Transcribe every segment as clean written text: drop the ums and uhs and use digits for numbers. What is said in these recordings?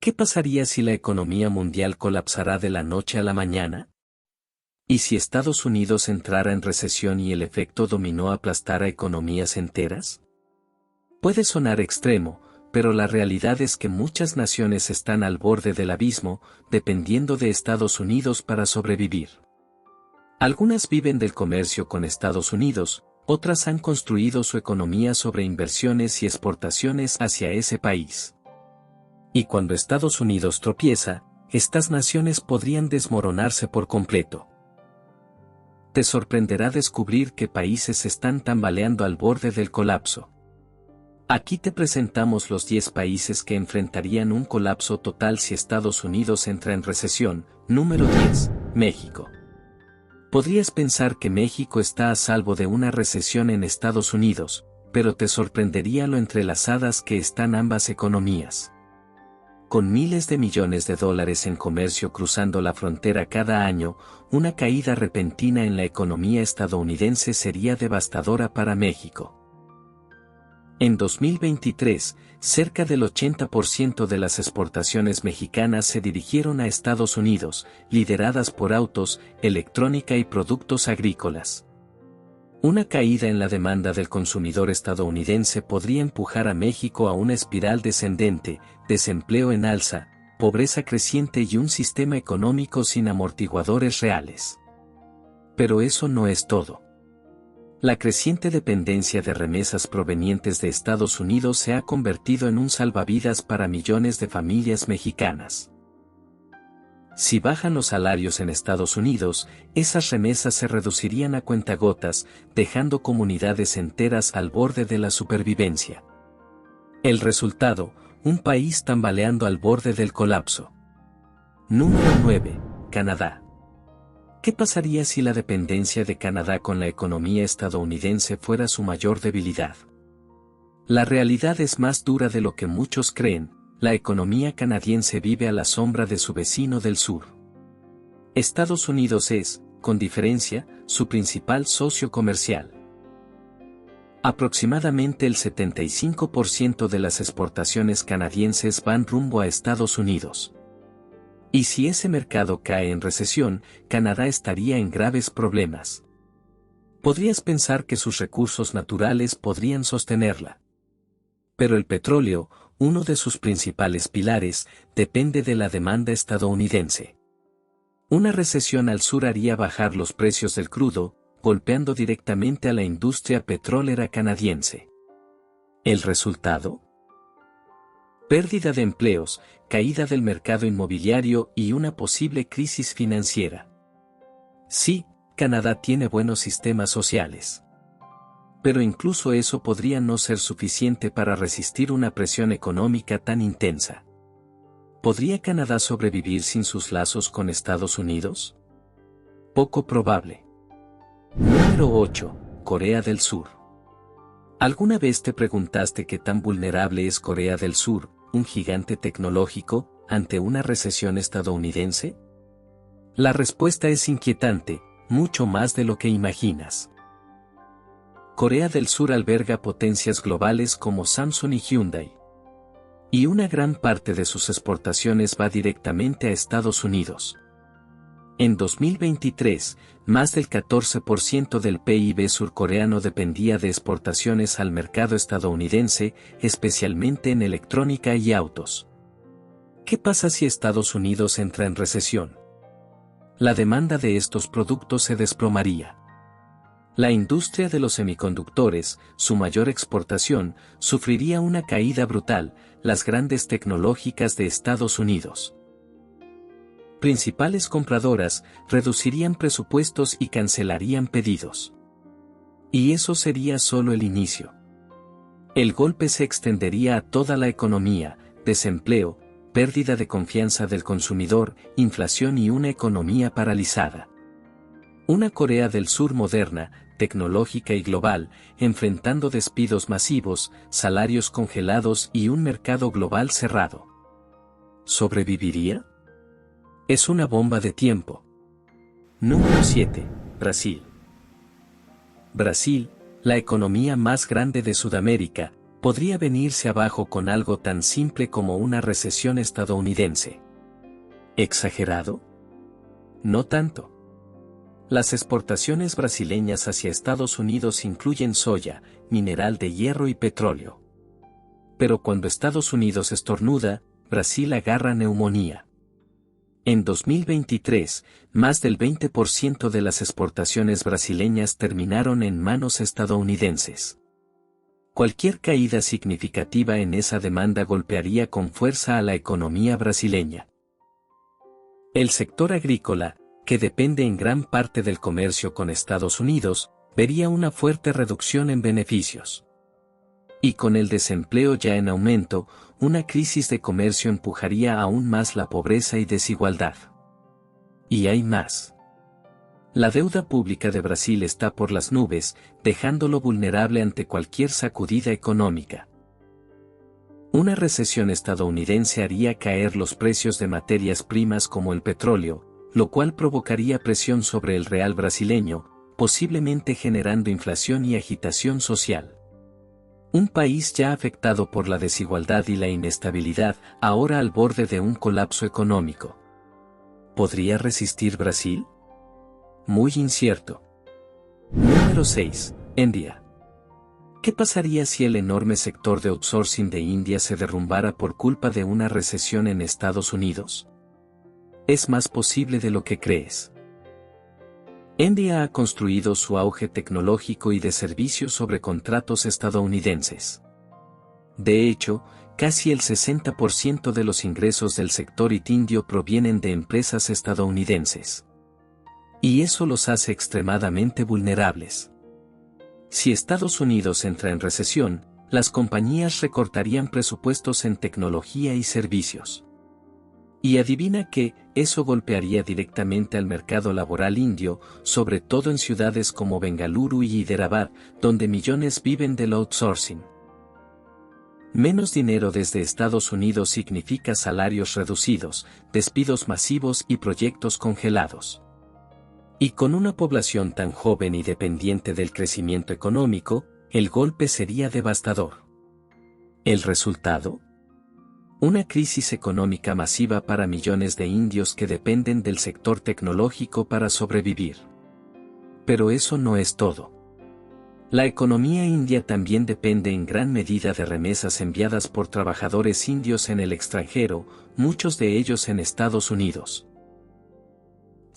¿Qué pasaría si la economía mundial colapsara de la noche a la mañana? ¿Y si Estados Unidos entrara en recesión y el efecto dominó aplastara economías enteras? Puede sonar extremo, pero la realidad es que muchas naciones están al borde del abismo, dependiendo de Estados Unidos para sobrevivir. Algunas viven del comercio con Estados Unidos, otras han construido su economía sobre inversiones y exportaciones hacia ese país. Y cuando Estados Unidos tropieza, estas naciones podrían desmoronarse por completo. Te sorprenderá descubrir que países están tambaleando al borde del colapso. Aquí te presentamos los 10 países que enfrentarían un colapso total si Estados Unidos entra en recesión. Número 10, México. Podrías pensar que México está a salvo de una recesión en Estados Unidos, pero te sorprendería lo entrelazadas que están ambas economías. Con miles de millones de dólares en comercio cruzando la frontera cada año, una caída repentina en la economía estadounidense sería devastadora para México. En 2023, cerca del 80% de las exportaciones mexicanas se dirigieron a Estados Unidos, lideradas por autos, electrónica y productos agrícolas. Una caída en la demanda del consumidor estadounidense podría empujar a México a una espiral descendente, desempleo en alza, pobreza creciente y un sistema económico sin amortiguadores reales. Pero eso no es todo. La creciente dependencia de remesas provenientes de Estados Unidos se ha convertido en un salvavidas para millones de familias mexicanas. Si bajan los salarios en Estados Unidos, esas remesas se reducirían a cuentagotas, dejando comunidades enteras al borde de la supervivencia. El resultado, un país tambaleando al borde del colapso. Número 9, Canadá. ¿Qué pasaría si la dependencia de Canadá con la economía estadounidense fuera su mayor debilidad? La realidad es más dura de lo que muchos creen. La economía canadiense vive a la sombra de su vecino del sur. Estados Unidos es, con diferencia, su principal socio comercial. Aproximadamente el 75% de las exportaciones canadienses van rumbo a Estados Unidos. Y si ese mercado cae en recesión, Canadá estaría en graves problemas. Podrías pensar que sus recursos naturales podrían sostenerla. Pero el petróleo, uno de sus principales pilares, depende de la demanda estadounidense. Una recesión al sur haría bajar los precios del crudo, golpeando directamente a la industria petrolera canadiense. ¿El resultado? Pérdida de empleos, caída del mercado inmobiliario y una posible crisis financiera. Sí, Canadá tiene buenos sistemas sociales. Pero incluso eso podría no ser suficiente para resistir una presión económica tan intensa. ¿Podría Canadá sobrevivir sin sus lazos con Estados Unidos? Poco probable. Número 8. Corea del Sur. ¿Alguna vez te preguntaste qué tan vulnerable es Corea del Sur, un gigante tecnológico, ante una recesión estadounidense? La respuesta es inquietante, mucho más de lo que imaginas. Corea del Sur alberga potencias globales como Samsung y Hyundai. Y una gran parte de sus exportaciones va directamente a Estados Unidos. En 2023, más del 14% del PIB surcoreano dependía de exportaciones al mercado estadounidense, especialmente en electrónica y autos. ¿Qué pasa si Estados Unidos entra en recesión? La demanda de estos productos se desplomaría. La industria de los semiconductores, su mayor exportación, sufriría una caída brutal, las grandes tecnológicas de Estados Unidos. Principales compradoras reducirían presupuestos y cancelarían pedidos. Y eso sería solo el inicio. El golpe se extendería a toda la economía, desempleo, pérdida de confianza del consumidor, inflación y una economía paralizada. Una Corea del Sur moderna, tecnológica y global, enfrentando despidos masivos, salarios congelados y un mercado global cerrado. ¿Sobreviviría? Es una bomba de tiempo. Número 7. Brasil. Brasil, la economía más grande de Sudamérica, podría venirse abajo con algo tan simple como una recesión estadounidense. ¿Exagerado? No tanto. Las exportaciones brasileñas hacia Estados Unidos incluyen soya, mineral de hierro y petróleo. Pero cuando Estados Unidos estornuda, Brasil agarra neumonía. En 2023, más del 20% de las exportaciones brasileñas terminaron en manos estadounidenses. Cualquier caída significativa en esa demanda golpearía con fuerza a la economía brasileña. El sector agrícola, que depende en gran parte del comercio con Estados Unidos, vería una fuerte reducción en beneficios. Y con el desempleo ya en aumento, una crisis de comercio empujaría aún más la pobreza y desigualdad. Y hay más. La deuda pública de Brasil está por las nubes, dejándolo vulnerable ante cualquier sacudida económica. Una recesión estadounidense haría caer los precios de materias primas como el petróleo, lo cual provocaría presión sobre el real brasileño, posiblemente generando inflación y agitación social. Un país ya afectado por la desigualdad y la inestabilidad, ahora al borde de un colapso económico. ¿Podría resistir Brasil? Muy incierto. Número 6. India. ¿Qué pasaría si el enorme sector de outsourcing de India se derrumbara por culpa de una recesión en Estados Unidos? Es más posible de lo que crees. India ha construido su auge tecnológico y de servicios sobre contratos estadounidenses. De hecho, casi el 60% de los ingresos del sector IT indio provienen de empresas estadounidenses. Y eso los hace extremadamente vulnerables. Si Estados Unidos entra en recesión, las compañías recortarían presupuestos en tecnología y servicios. Y adivina que, eso golpearía directamente al mercado laboral indio, sobre todo en ciudades como Bengaluru y Hyderabad, donde millones viven del outsourcing. Menos dinero desde Estados Unidos significa salarios reducidos, despidos masivos y proyectos congelados. Y con una población tan joven y dependiente del crecimiento económico, el golpe sería devastador. ¿El resultado? Una crisis económica masiva para millones de indios que dependen del sector tecnológico para sobrevivir. Pero eso no es todo. La economía india también depende en gran medida de remesas enviadas por trabajadores indios en el extranjero, muchos de ellos en Estados Unidos.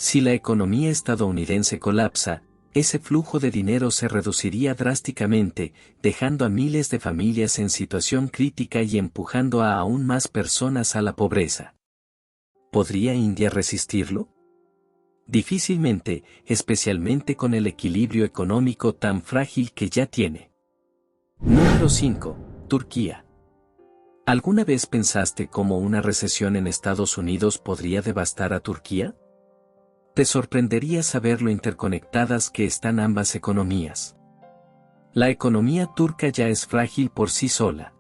Si la economía estadounidense colapsa, ese flujo de dinero se reduciría drásticamente, dejando a miles de familias en situación crítica y empujando a aún más personas a la pobreza. ¿Podría India resistirlo? Difícilmente, especialmente con el equilibrio económico tan frágil que ya tiene. Número 5. Turquía. ¿Alguna vez pensaste cómo una recesión en Estados Unidos podría devastar a Turquía? Te sorprendería saber lo interconectadas que están ambas economías. La economía turca ya es frágil por sí sola.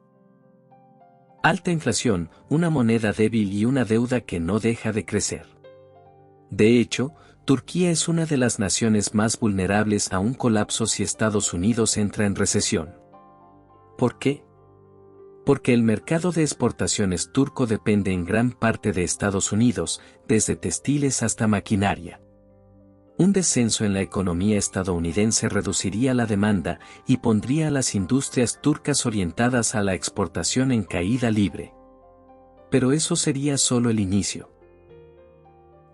Alta inflación, una moneda débil y una deuda que no deja de crecer. De hecho, Turquía es una de las naciones más vulnerables a un colapso si Estados Unidos entra en recesión. ¿Por qué? Porque el mercado de exportaciones turco depende en gran parte de Estados Unidos, desde textiles hasta maquinaria. Un descenso en la economía estadounidense reduciría la demanda y pondría a las industrias turcas orientadas a la exportación en caída libre. Pero eso sería solo el inicio.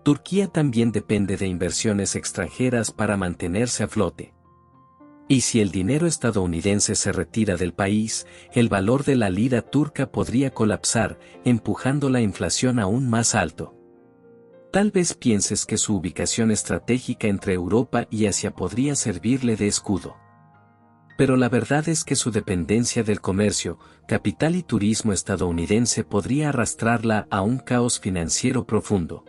Turquía también depende de inversiones extranjeras para mantenerse a flote. Y si el dinero estadounidense se retira del país, el valor de la lira turca podría colapsar, empujando la inflación aún más alto. Tal vez pienses que su ubicación estratégica entre Europa y Asia podría servirle de escudo. Pero la verdad es que su dependencia del comercio, capital y turismo estadounidense podría arrastrarla a un caos financiero profundo.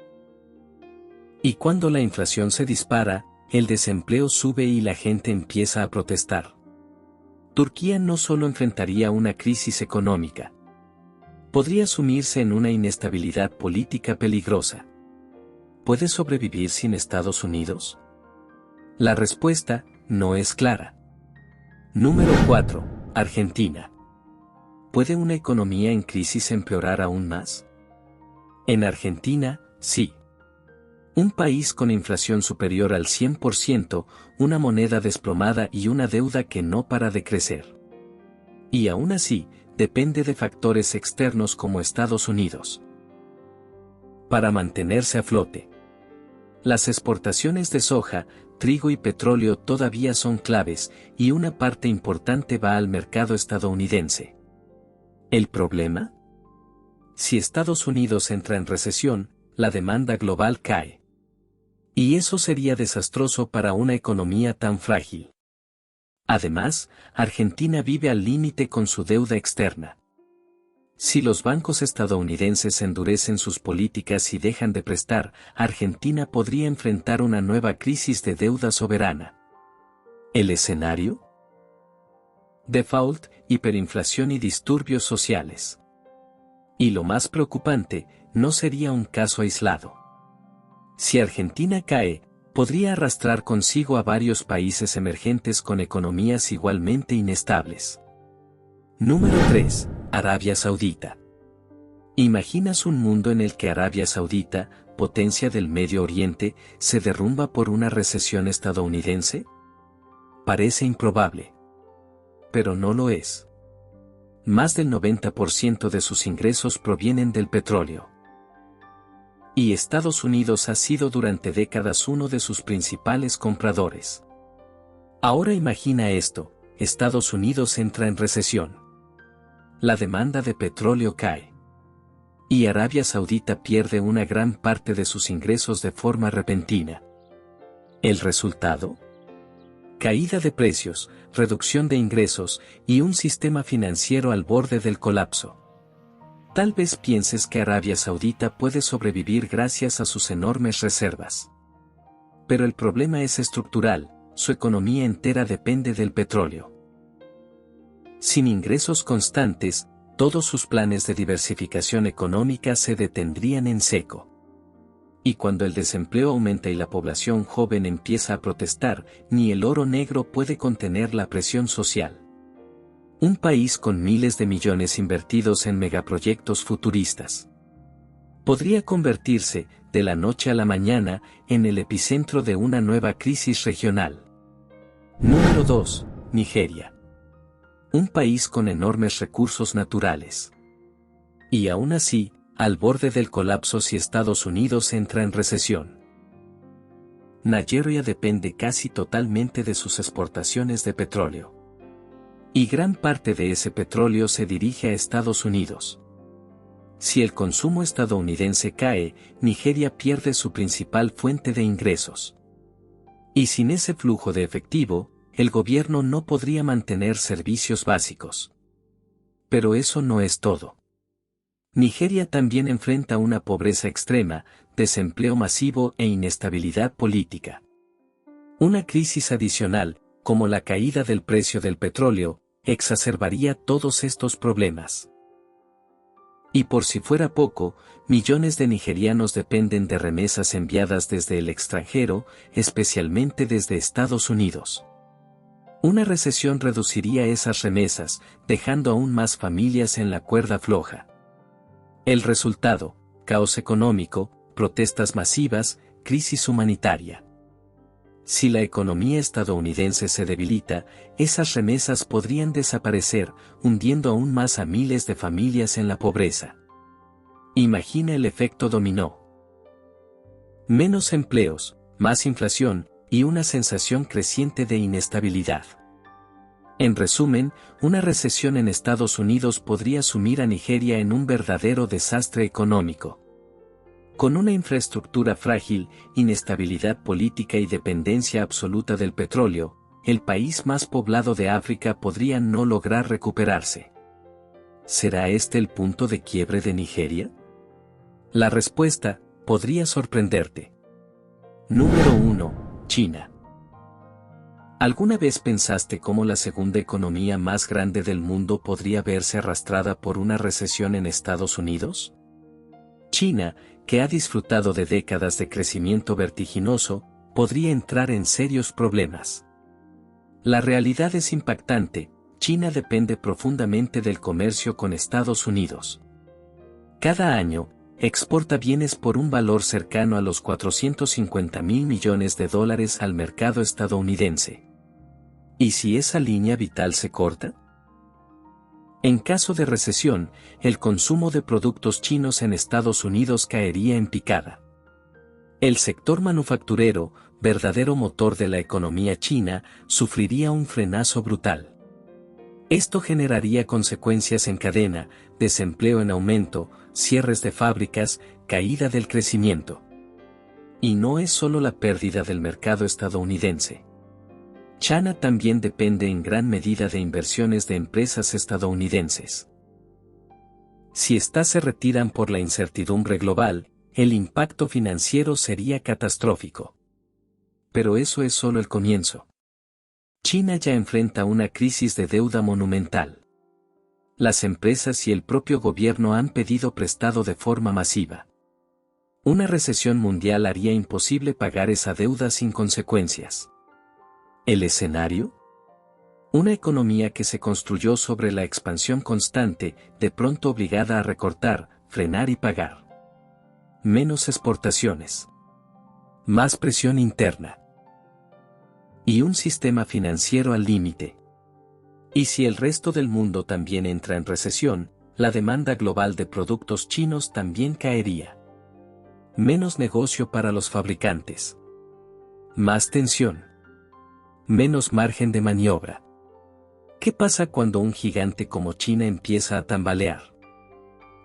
Y cuando la inflación se dispara, el desempleo sube y la gente empieza a protestar. Turquía no solo enfrentaría una crisis económica. Podría sumirse en una inestabilidad política peligrosa. ¿Puede sobrevivir sin Estados Unidos? La respuesta no es clara. Número 4. Argentina. ¿puede una economía en crisis empeorar aún más? En Argentina, sí. Un país con inflación superior al 100%, una moneda desplomada y una deuda que no para de crecer. Y aún así, depende de factores externos como Estados Unidos para mantenerse a flote. Las exportaciones de soja, trigo y petróleo todavía son claves, y una parte importante va al mercado estadounidense. ¿El problema? Si Estados Unidos entra en recesión, la demanda global cae. Y eso sería desastroso para una economía tan frágil. Además, Argentina vive al límite con su deuda externa. Si los bancos estadounidenses endurecen sus políticas y dejan de prestar, Argentina podría enfrentar una nueva crisis de deuda soberana. ¿El escenario? Default, hiperinflación y disturbios sociales. Y lo más preocupante, no sería un caso aislado. Si Argentina cae, podría arrastrar consigo a varios países emergentes con economías igualmente inestables. Número 3. Arabia Saudita. ¿Imaginas un mundo en el que Arabia Saudita, potencia del Medio Oriente, se derrumba por una recesión estadounidense? Parece improbable. Pero no lo es. Más del 90% de sus ingresos provienen del petróleo. Y Estados Unidos ha sido durante décadas uno de sus principales compradores. Ahora imagina esto, Estados Unidos entra en recesión. La demanda de petróleo cae. Y Arabia Saudita pierde una gran parte de sus ingresos de forma repentina. ¿El resultado? Caída de precios, reducción de ingresos y un sistema financiero al borde del colapso. Tal vez pienses que Arabia Saudita puede sobrevivir gracias a sus enormes reservas. Pero el problema es estructural, su economía entera depende del petróleo. Sin ingresos constantes, todos sus planes de diversificación económica se detendrían en seco. Y cuando el desempleo aumenta y la población joven empieza a protestar, ni el oro negro puede contener la presión social. Un país con miles de millones invertidos en megaproyectos futuristas podría convertirse, de la noche a la mañana, en el epicentro de una nueva crisis regional. Número 2. Nigeria. Un país con enormes recursos naturales. Y aún así, al borde del colapso si Estados Unidos entra en recesión. Nigeria depende casi totalmente de sus exportaciones de petróleo. Y gran parte de ese petróleo se dirige a Estados Unidos. Si el consumo estadounidense cae, Nigeria pierde su principal fuente de ingresos. Y sin ese flujo de efectivo, el gobierno no podría mantener servicios básicos. Pero eso no es todo. Nigeria también enfrenta una pobreza extrema, desempleo masivo e inestabilidad política. Una crisis adicional, como la caída del precio del petróleo, exacerbaría todos estos problemas. Y por si fuera poco, millones de nigerianos dependen de remesas enviadas desde el extranjero, especialmente desde Estados Unidos. Una recesión reduciría esas remesas, dejando aún más familias en la cuerda floja. El resultado: caos económico, protestas masivas, crisis humanitaria. Si la economía estadounidense se debilita, esas remesas podrían desaparecer, hundiendo aún más a miles de familias en la pobreza. Imagina el efecto dominó. Menos empleos, más inflación, y una sensación creciente de inestabilidad. En resumen, una recesión en Estados Unidos podría sumir a Nigeria en un verdadero desastre económico. Con una infraestructura frágil, inestabilidad política y dependencia absoluta del petróleo, el país más poblado de África podría no lograr recuperarse. ¿Será este el punto de quiebre de Nigeria? La respuesta podría sorprenderte. Número 1. China. ¿Alguna vez pensaste cómo la segunda economía más grande del mundo podría verse arrastrada por una recesión en Estados Unidos? China, que ha disfrutado de décadas de crecimiento vertiginoso, podría entrar en serios problemas. La realidad es impactante: China depende profundamente del comercio con Estados Unidos. Cada año, exporta bienes por un valor cercano a los 450.000 millones de dólares al mercado estadounidense. ¿Y si esa línea vital se corta? En caso de recesión, el consumo de productos chinos en Estados Unidos caería en picada. El sector manufacturero, verdadero motor de la economía china, sufriría un frenazo brutal. Esto generaría consecuencias en cadena, desempleo en aumento, cierres de fábricas, caída del crecimiento. Y no es solo la pérdida del mercado estadounidense. China también depende en gran medida de inversiones de empresas estadounidenses. Si éstas se retiran por la incertidumbre global, el impacto financiero sería catastrófico. Pero eso es solo el comienzo. China ya enfrenta una crisis de deuda monumental. Las empresas y el propio gobierno han pedido prestado de forma masiva. Una recesión mundial haría imposible pagar esa deuda sin consecuencias. ¿El escenario? Una economía que se construyó sobre la expansión constante, de pronto obligada a recortar, frenar y pagar. Menos exportaciones. Más presión interna. Y un sistema financiero al límite. Y si el resto del mundo también entra en recesión, la demanda global de productos chinos también caería. Menos negocio para los fabricantes. Más tensión. Menos margen de maniobra. ¿Qué pasa cuando un gigante como China empieza a tambalear?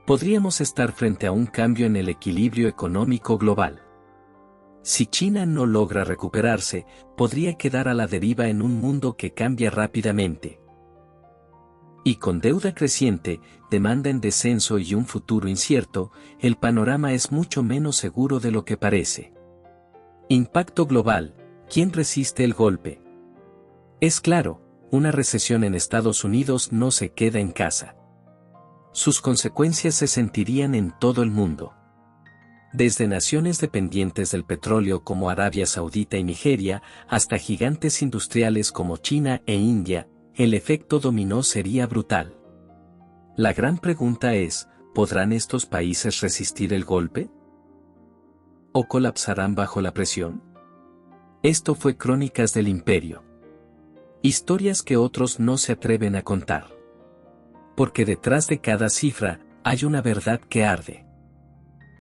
Podríamos estar frente a un cambio en el equilibrio económico global. Si China no logra recuperarse, podría quedar a la deriva en un mundo que cambia rápidamente. Y con deuda creciente, demanda en descenso y un futuro incierto, el panorama es mucho menos seguro de lo que parece. Impacto global. ¿Quién resiste el golpe? Es claro, una recesión en Estados Unidos no se queda en casa. Sus consecuencias se sentirían en todo el mundo. Desde naciones dependientes del petróleo como Arabia Saudita y Nigeria, hasta gigantes industriales como China e India, el efecto dominó sería brutal. La gran pregunta es, ¿podrán estos países resistir el golpe? ¿O colapsarán bajo la presión? Esto fue Crónicas del Imperio. Historias que otros no se atreven a contar. Porque detrás de cada cifra, hay una verdad que arde.